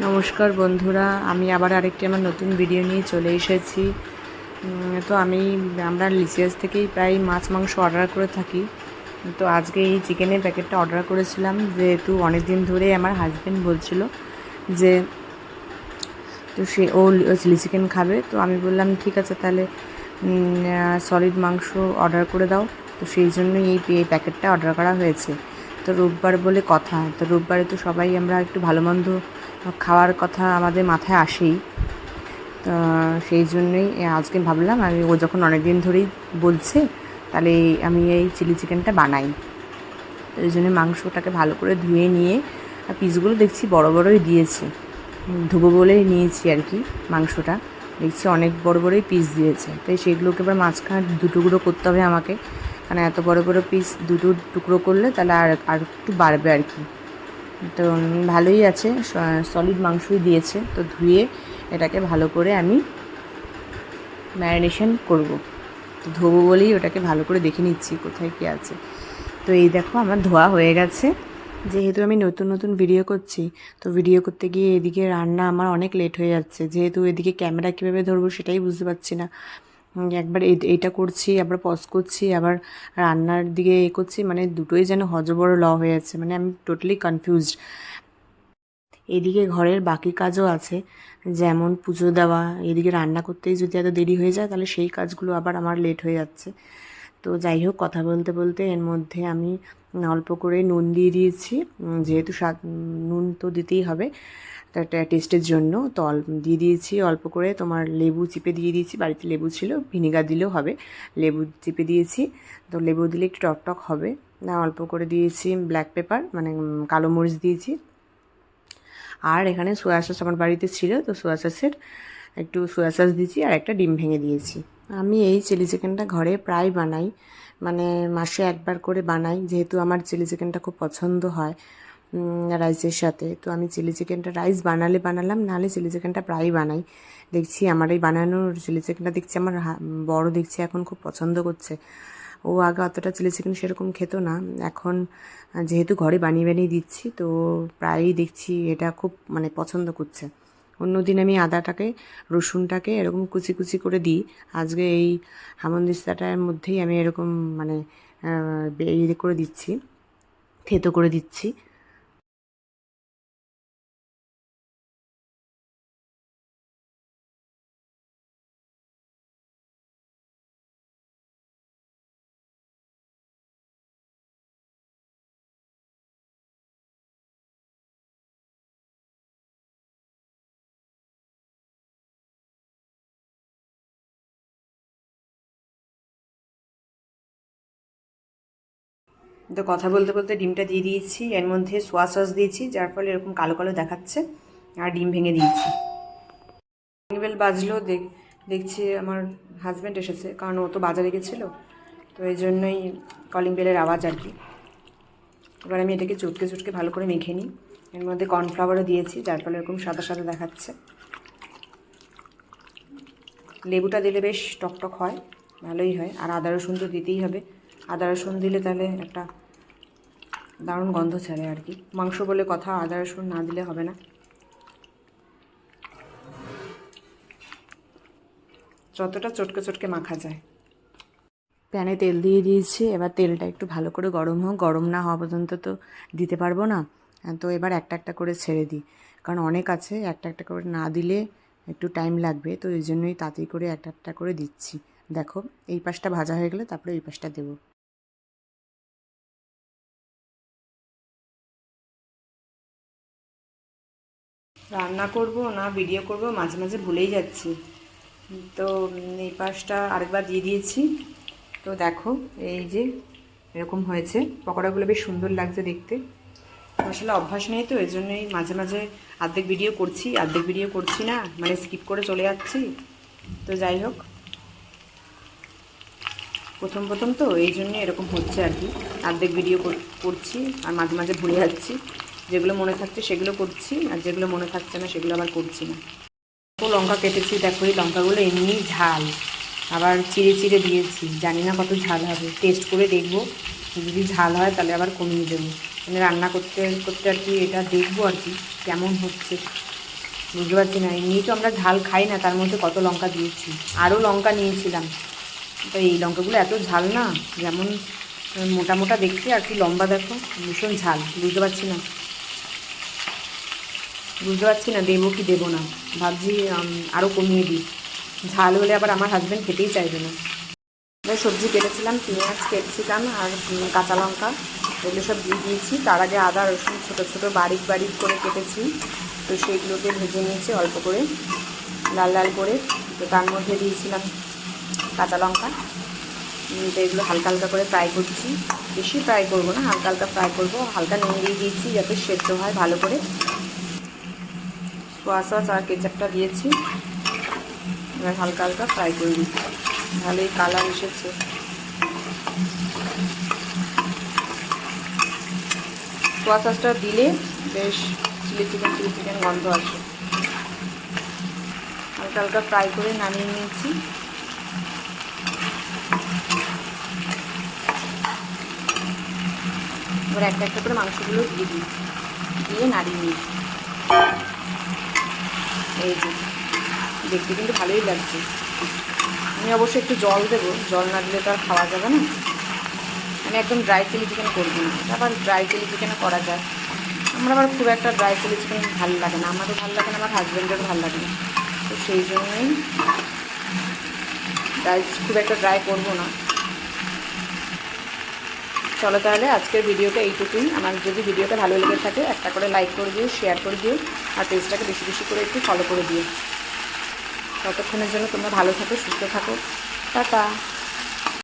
নমস্কার বন্ধুরা, আমি আবার আরেকটি আমার নতুন ভিডিও নিয়ে চলে এসেছি। তো আমরা লিসিয়াস থেকেই প্রায় মাছ মাংস অর্ডার করে থাকি। তো আজকে এই চিকেনের প্যাকেটটা অর্ডার করেছিলাম, যেহেতু অনেক দিন ধরে আমার হাজব্যান্ড বলছিল যে তো ও চিলি চিকেন খাবে। তো আমি বললাম ঠিক আছে, তাহলে সলিড মাংস অর্ডার করে দাও। তো সেই জন্যই এই প্যাকেটটা অর্ডার করা হয়েছে। তো রোববার বলে কথা, তো রোববারে তো সবাই আমরা একটু ভালো মন্দ খাওয়ার কথা আমাদের মাথায় আসেই। তো সেই জন্যই আজকে ভাবলাম ও যখন অনেক দিন ধরেই বলছে, তাহলে আমি এই চিলি চিকেনটা বানাই। তো এই জন্য মাংসটাকে ভালো করে ধুয়ে নিয়ে, আর পিসগুলো দেখছি বড় বড়ই দিয়েছে, ধুবো বলেই নিয়েছি আর কি। মাংসটা দেখছি অনেক বড় বড়ই পিস দিয়েছে, তাই সেগুলোকে এবার মাঝখানে দুটুকরো করতে হবে আমাকে, কারণ এত বড় বড় পিস দুটো টুকরো করলে তাহলে আর একটু বাড়বে আর কি। তো ভালোই আছে, সলিড মাংসই দিয়েছে। তো ধুয়ে এটাকে ভালো করে আমি ম্যারিনেশন করব। তো ধোবো বলেই ওটাকে ভালো করে দেখে নিচ্ছি কোথায় কী আছে। তো এই দেখো আমার ধোয়া হয়ে গেছে। যেহেতু আমি নতুন নতুন ভিডিও করছি, তো ভিডিও করতে গিয়ে এদিকে রান্না আমার অনেক লেট হয়ে যাচ্ছে, যেহেতু এদিকে ক্যামেরা কীভাবে ধরবো সেটাই বুঝতে পারছি না। একবার এইটা করছি, আবার পজ করছি, আবার রান্নার দিকে করছি, মানে দুটোই যেন হজবড় হয়ে যাচ্ছে, মানে আমি টোটালি কনফিউজড। এদিকে ঘরের বাকি কাজও আছে, যেমন পুজো দেওয়া, এদিকে রান্না করতেই যদি এত দেরি হয়ে যায় তাহলে সেই কাজগুলো আবার আমার লেট হয়ে যাচ্ছে। তো যাই হোক, কথা বলতে বলতে এর মধ্যে আমি অল্প করে নুন দিয়ে দিয়েছি, যেহেতু নুন তো দিতেই হবে টেস্টের জন্য। তো দিয়ে দিয়েছি অল্প করে, তোমার লেবু চিপে দিয়ে দিয়েছি, বাড়িতে লেবু ছিল, ভিনিগার দিলেও হবে, লেবু চিপে দিয়েছি। তো লেবু দিলে একটু টক হবে না। অল্প করে দিয়েছি ব্ল্যাক পেপার, মানে কালো মরিচ দিয়েছি। আর এখানে সোয়া সস আমার বাড়িতে ছিল, তো সোয়া সসের একটু সোয়া সস দিয়েছি, আর একটা ডিম ভেঙে দিয়েছি। আমি এই চিলি চিকেনটা ঘরে প্রায় বানাই, মানে মাসে একবার করে বানাই, যেহেতু আমার চিলি চিকেনটা খুব পছন্দ হয় রাইসের সাথে। তো আমি চিলি চিকেনটা রাইস বানালে বানালাম, নাহলে চিলি চিকেনটা প্রায়ই বানাই। দেখছি আমার এই বানানোর চিলি চিকেনটা দেখছি আমার বড় দেখছি এখন খুব পছন্দ করছে। ও আগে অতটা চিলি চিকেন সেরকম খেত না, এখন যেহেতু ঘরে বানিয়ে বানিয়ে দিচ্ছি, তো প্রায়ই দেখছি এটা খুব মানে পছন্দ করছে। অন্যদিন আমি আদাটাকে রসুনটাকে এরকম কুচি কুচি করে দিই, আজকে এই হামনদিস্তাটার মধ্যেই আমি এরকম মানে ইয়ে করে দিচ্ছি, থেতো করে দিচ্ছি। তো কথা বলতে বলতে ডিমটা দিয়ে দিয়েছি, এর মধ্যে সোয়া সস দিয়েছি, যার ফলে এরকম কালো কালো দেখাচ্ছে, আর ডিম ভেঙে দিয়েছি। বেল বাজলো, দেখছি আমার হাজব্যান্ড এসেছে, কারণ ও তো বাজারে গেছিলো, তো এই জন্যই কলিং বেলের আওয়াজ আর কি। এবার আমি এটাকে চটকে চটকে ভালো করে মেখে নিই। এর মধ্যে কর্নফ্লাওয়ারও দিয়েছি, যার ফলে এরকম সাদা সাদা দেখাচ্ছে। লেবুটা দিলে বেশ টকটক হয়, ভালোই হয়। আর আদা রসুন তো দিতেই হবে, আদা রসুন দিলে তাহলে একটা দারুণ গন্ধ ছাড়ে আর কি। মাংস বলে কথা, আদা রসুন না দিলে হবে না। যতটা চটকে চটকে মাখা যায়। প্যানে তেল দিয়ে দিয়েছি, এবার তেলটা একটু ভালো করে গরম হোক, গরম না হওয়া পর্যন্ত তো দিতে পারবো না। তো এবার একটা একটা করে ছেড়ে দিই, কারণ অনেক আছে, একটা একটা করে না দিলে একটু টাইম লাগবে, তো এই জন্যই তাড়াতাড়ি করে একটা একটা করে দিচ্ছি। দেখো এই পাশটা ভাজা হয়ে গেলে তারপরে এই পাশটা দেবো। রান্না করব না ভিডিও করব মাঝে মাঝে ভুলেই যাচ্ছি। তো এই পাশটা আরেকবার দিয়ে দিয়েছি। তো দেখো এই যে এরকম হয়েছে, পকোড়াগুলো বেশ সুন্দর লাগছে দেখতে। আসলে অভ্যাস নেই, তো এই জন্যই মাঝে মাঝে অর্ধেক ভিডিও করছি, অর্ধেক ভিডিও করছি না, মানে স্কিপ করে চলে যাচ্ছি। তো যাই হোক, প্রথম প্রথম তো এই জন্যে এরকম হচ্ছে আর কি। অর্ধেক ভিডিও করছি আর মাঝে মাঝে ভুলে যাচ্ছি, যেগুলো মনে থাকছে সেগুলো করছি, আর যেগুলো মনে থাকছে না সেগুলো আবার করছি না। তো লঙ্কা কেটেছি, দেখো এই লঙ্কাগুলো এমনি ঝাল, আবার চিড়ে চিড়ে দিয়েছি, জানি না কত ঝাল হবে, টেস্ট করে দেখবো, যদি ঝাল হয় তাহলে আবার কমিয়ে দেবো। মানে রান্না করতে করতে আর কি এটা দেখবো আর কি কেমন হচ্ছে। বুঝতে পারছি না, এমনি তো আমরা ঝাল খাই না, তার মধ্যে কত লঙ্কা দিয়েছি। আরও লঙ্কা নিয়েছিলাম, তো এই লঙ্কাগুলো এত ঝাল না, যেমন মোটা মোটা দেখতে আর কি লম্বা দেখো, ভীষণ ঝাল। বুঝতে পারছি না দেবো কি দেবো না, ভাবছি আরও কমিয়ে দিই। ঝাল হলে আবার আমার হাজব্যান্ড খেতেই চাইবে না। সবজি কেটেছিলাম, পেঁয়াজ, ক্যাপসিকাম আর কাঁচা লঙ্কা, এগুলো সব দিয়ে দিয়েছি। তার আগে আদা রসুন ছোটো ছোটো বারিক বারিক করে কেটেছি, তো সেইগুলোকে ভেজে নিয়েছি অল্প করে লাল লাল করে। তো তার মধ্যে দিয়েছিলাম কাঁচা লঙ্কা, তো এগুলো হালকা হালকা করে ফ্রাই করছি, বেশি ফ্রাই করবো না, হালকা হালকা ফ্রাই করবো। হালকা নুন দিয়ে দিয়েছি যাতে সেদ্ধ হয় ভালো করে। সোয়া সস আর কেচাপটা দিয়েছি, এবার হালকা হালকা ফ্রাই করে দিচ্ছি। ভালোই কালার এসেছে। সোয়া সসটা দিলে বেশ চিলি চিকেন গন্ধ আসে। হালকা হালকা ফ্রাই করে নামিয়ে নিয়েছি। এবার একটা একটা করে মাংসগুলো দিয়ে নাড়িয়ে নিয়েছি। এই যে দেখতে কিন্তু ভালোই লাগছে। আমি অবশ্যই একটু জল দেবো, জল না দিলে তো আর খাওয়া যাবে না। আমি একদম ড্রাই চিলি চিকেন করবো না, আবার ড্রাই চিলি চিকেন করা যায়। আমার আবার খুব একটা ড্রাই চিলি চিকেন ভালো লাগে না, আমারও ভালো লাগে না, আমার হাজব্যান্ডেরও ভালো লাগে না। তো সেই জন্যই খুব একটা ড্রাই করবো না। চলো তাহলে আজকের ভিডিওটা এইটুকুই। আমার যদি ভিডিওটা ভালো লেগে থাকে একটা করে লাইক করে দিও, শেয়ার করে দিও, আর পেজটাকে বেশি বেশি করে একটু ফলো করে দিও। ততক্ষণের জন্য তোমরা ভালো থাকো, সুস্থ থাকো, টাটা।